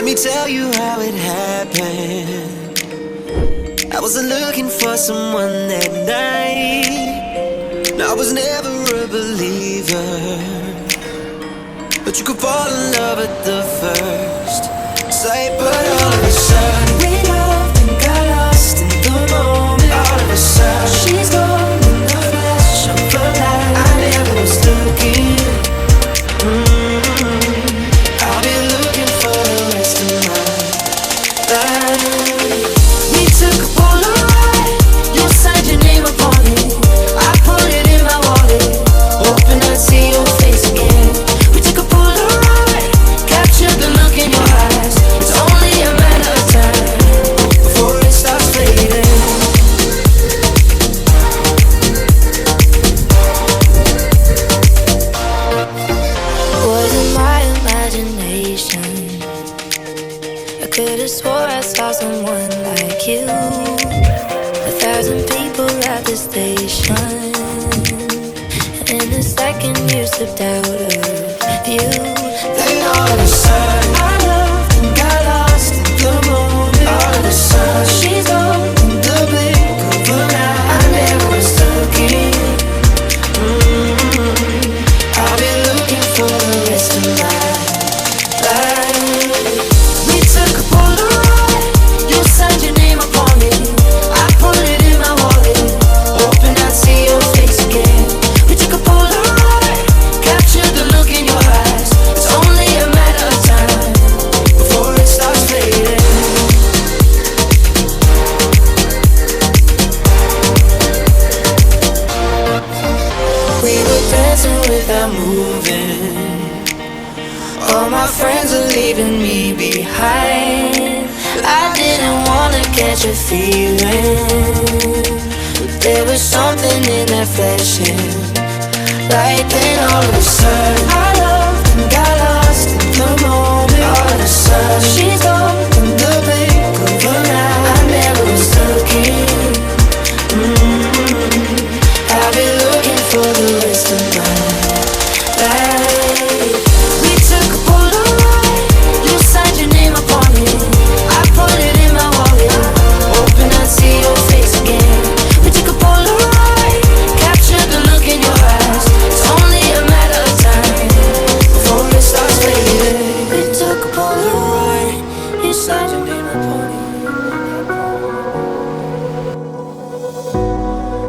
let me tell you how it happened. I wasn't looking for someone that night. No, I was never a believer, but you could fall in love at the first sight. But all of a sudden we loved and got lost in the moment. All of a sudden she's gone in the flash of a light. I never was looking. I'll be looking for the rest of my life. We took a Polaroid, you signed your name upon it. I put it in my wallet, hoping I'd see your face again. We took a Polaroid, captured the look in your eyes. It's only a matter of time before it starts fading. Was it my imagination? I could've swore I saw someone like you. 1,000 people at the station, and in a second you slipped out of view. Then all of a sudden I loved and got lost in the moment. All of a sudden she's gone in the blink of an eye. I never was looking. I'll be looking for the rest of my life. We took a Polaroid, you signed your name upon it. I put it in my wallet, hoping I'd see your face again. We took a Polaroid, captured the look in your eyes. It's only a matter of time before it starts fading. We were dancing without moving. All my friends are leaving me behind. I didn't wanna catch a feeling, but there was something in that flashing light. Then all of a sudden I loved and got lost in the moment. All of a sudden she's gone in the blink of an eye. I never was looking. I'll be looking for the rest of my life. We took a Polaroid, you signed your name upon it. I put it in my wallet, hoping I'd see your face again. We took a Polaroid, captured the look in your eyes. It's only a matter of time before it starts fading. We took a Polaroid, you signed your name upon it.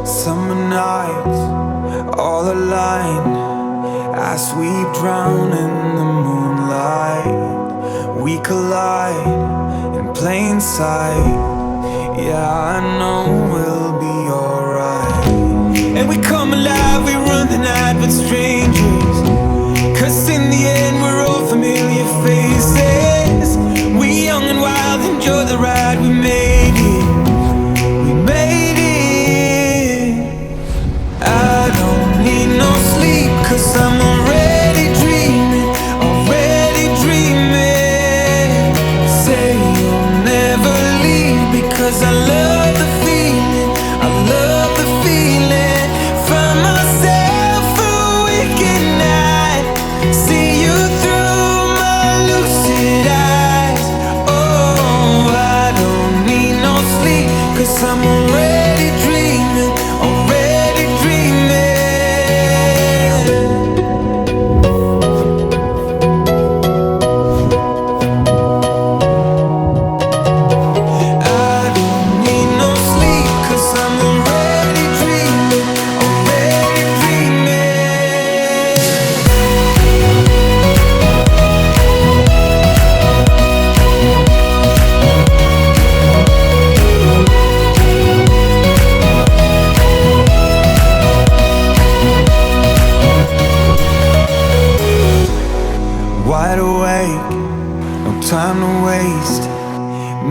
Summer nights, all aligned, as we drown in the moonlight. We collide in plain sight. Yeah, I know we'll be alright. And we come alive, we run the night with strangers, 'cause in the end we're all familiar faces. We young and wild, enjoy the ride, we made it. We made it. I don't need no sleep, 'cause I'm already dreaming, already dreaming. Say you'll never leave, because I love the feeling, I love the feeling. Find myself a wicked night, see you through my lucid eyes. Oh, I don't need no sleep, 'cause I'm already dreaming, already dreaming. I don't need no sleep, 'cause I'm already dreaming, already dreaming. Wide awake, no time to waste.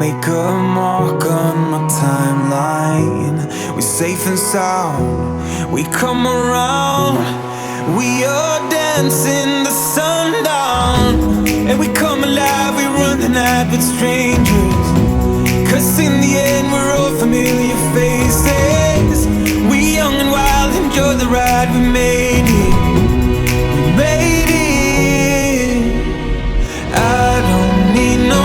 Make a mark on my timeline. We're safe and sound, we come around. We are dancing the sundown, and we come alive, we run the night with strangers, 'cause in the end we're all familiar faces. We young and wild, enjoy the ride, we made it. We made it. I don't need no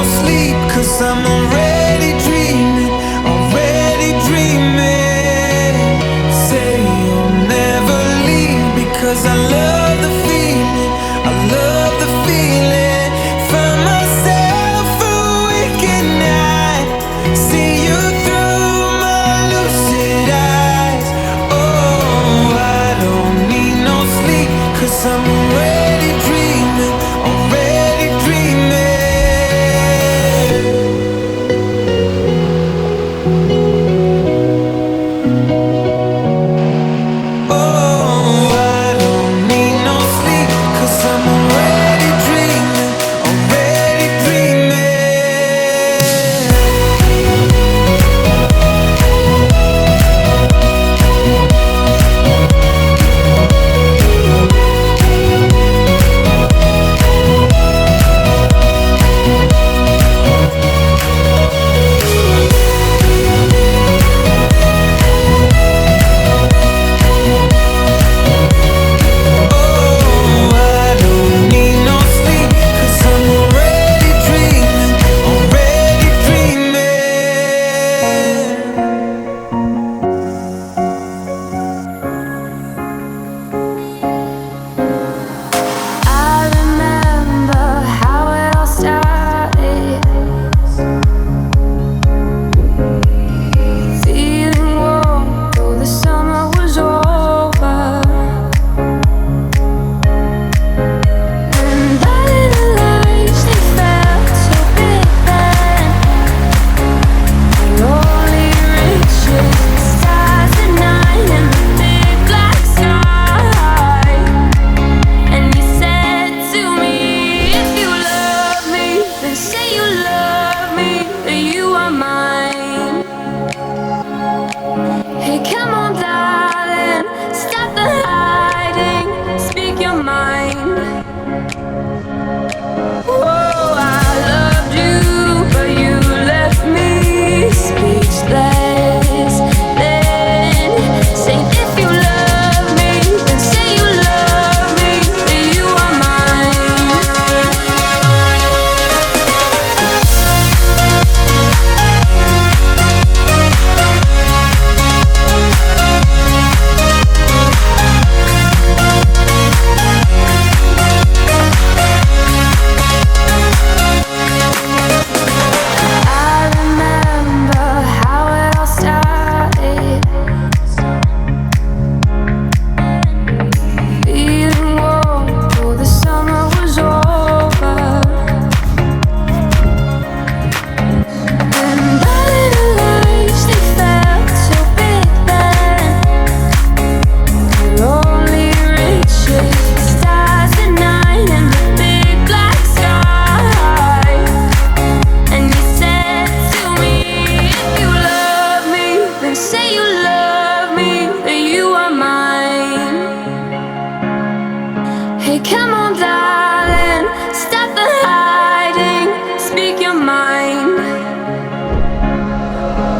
Hey, come on, darling, stop the hiding, speak your mind.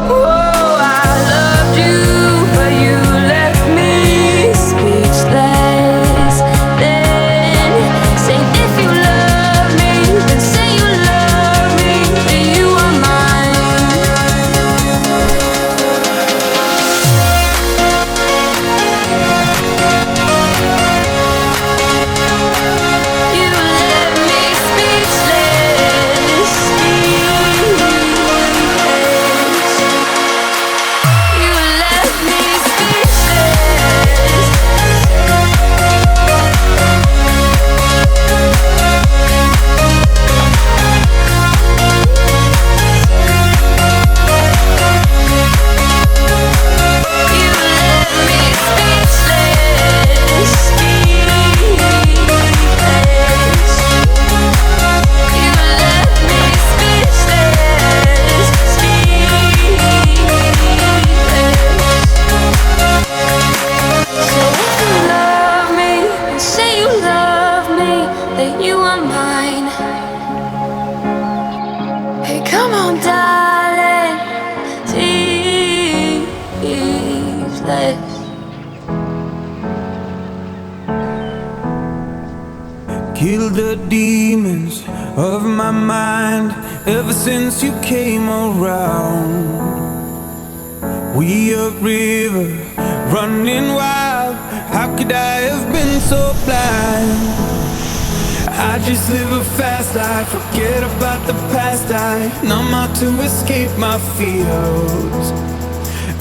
Oh, I loved you, but you left me speechless. Then say if you love me, then say you love me, that you are mine. You left me speechless, You left me speechless. You left me speechless, You left me speechless, So if you love me, then say you love me, that you are mine. Hey, come on, darling, speechless. Kill the demons of my mind ever since you came around. We a river running wild. How could I have been so blind? I just live a fast life, forget about the past. I numb out to escape my fears.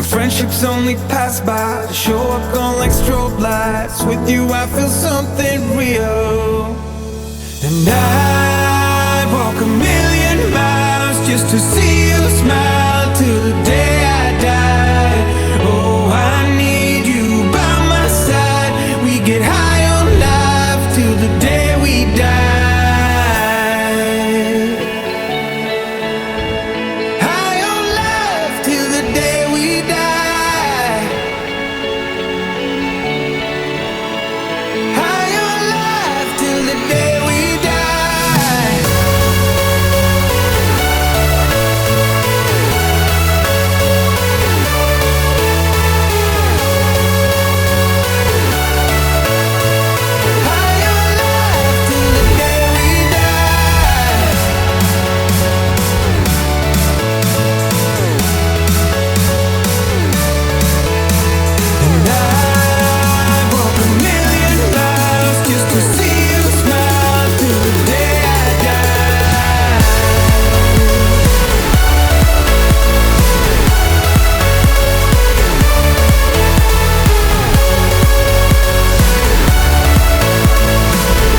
Friendships only pass by, show up gone like strobe lights. With you I feel something real. And I'd walk a million miles just to see you smile till the day I die. Oh, I need you by my side. We get high on life till the day we die. High on life till the day we die. High on life till the day we die. High on life till the day we die. And I'd walk a million miles just to see you smile till the day I die.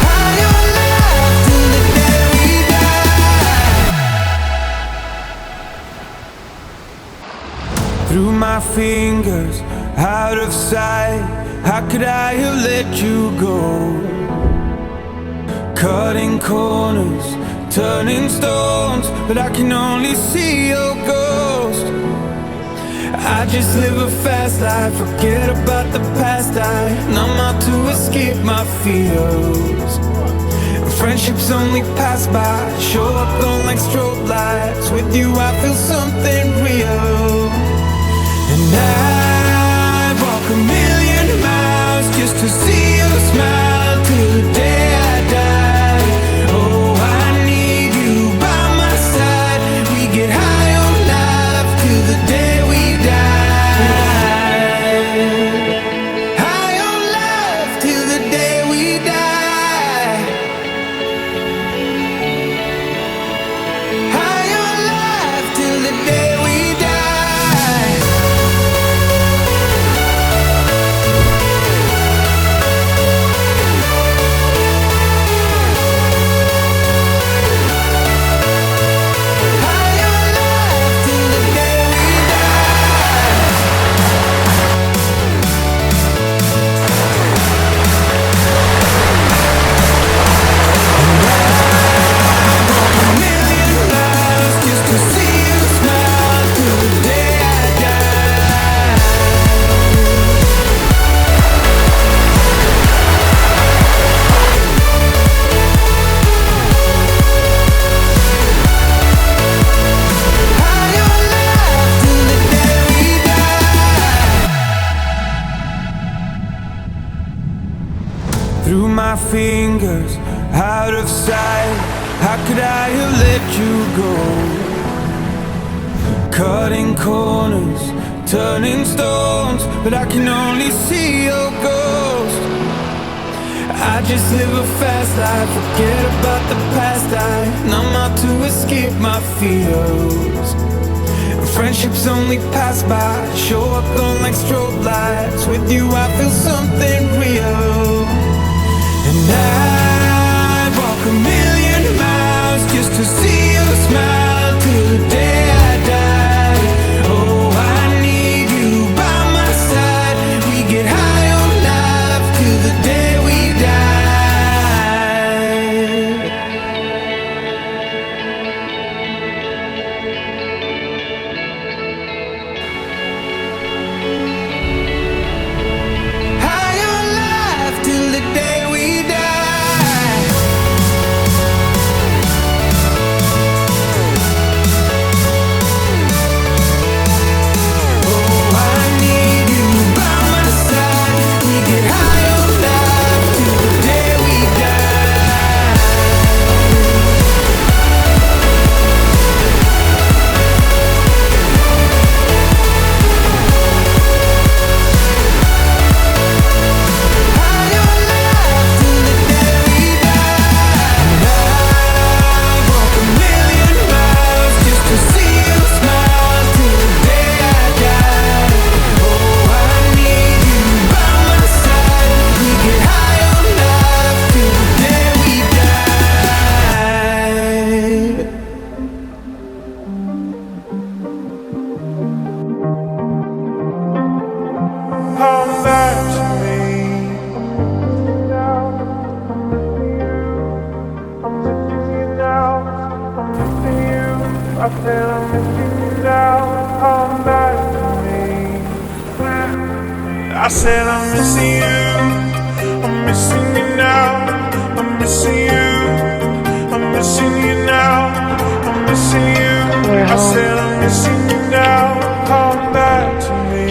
High on life till the day we die. Through my fingers, out of sight. How could I have let you go? Cutting corners, turning stones, but I can only see your ghost. I just live a fast life, forget about the past. I numb out to escape my fears. Friendships only pass by, show up gone like strobe lights. With you I feel something real. And I'd walk a million miles just to see you smile till the day I die. Oh, I need you by my side. We get high on life till the day we die. High on life till the day we die. High on life till the day we die. through my fingers, out of sight. How could I have let you go? Cutting corners, turning stones, but I can only see your ghost. I just live a fast life, forget about the past. I numb out to escape my fears. Friendships only pass by, show up on like strobe lights. With you I feel something real. And I'd walk a million miles just to see you smile till the day I die. Oh, I need you by my side. We get high on life till the day we die. High on life till the day we die. Oh, I need you by my side. We get high on life till the day we die. High on life till the day we die. And I'd walk a million miles just to see you smile till the day I die. Oh, I need you by my side. We get high on life till the day we die. Come back to me. I'm missing you now. I'm missing you. I said I'm missing you now. Come back to me. I said I'm missing you. I'm missing you now. I'm missing you. I'm missing you now. I'm missing you. I said I'm missing you now. Come back to me.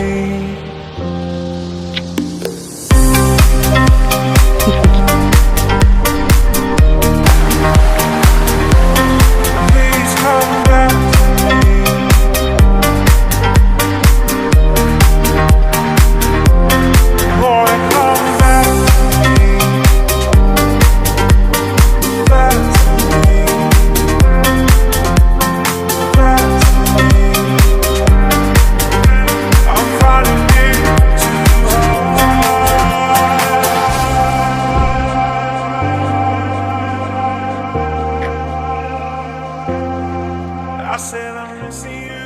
Please come back to me. Boy, come back to me. Back to me. Back to me. I'm finding it too hard. I said I'm missing you.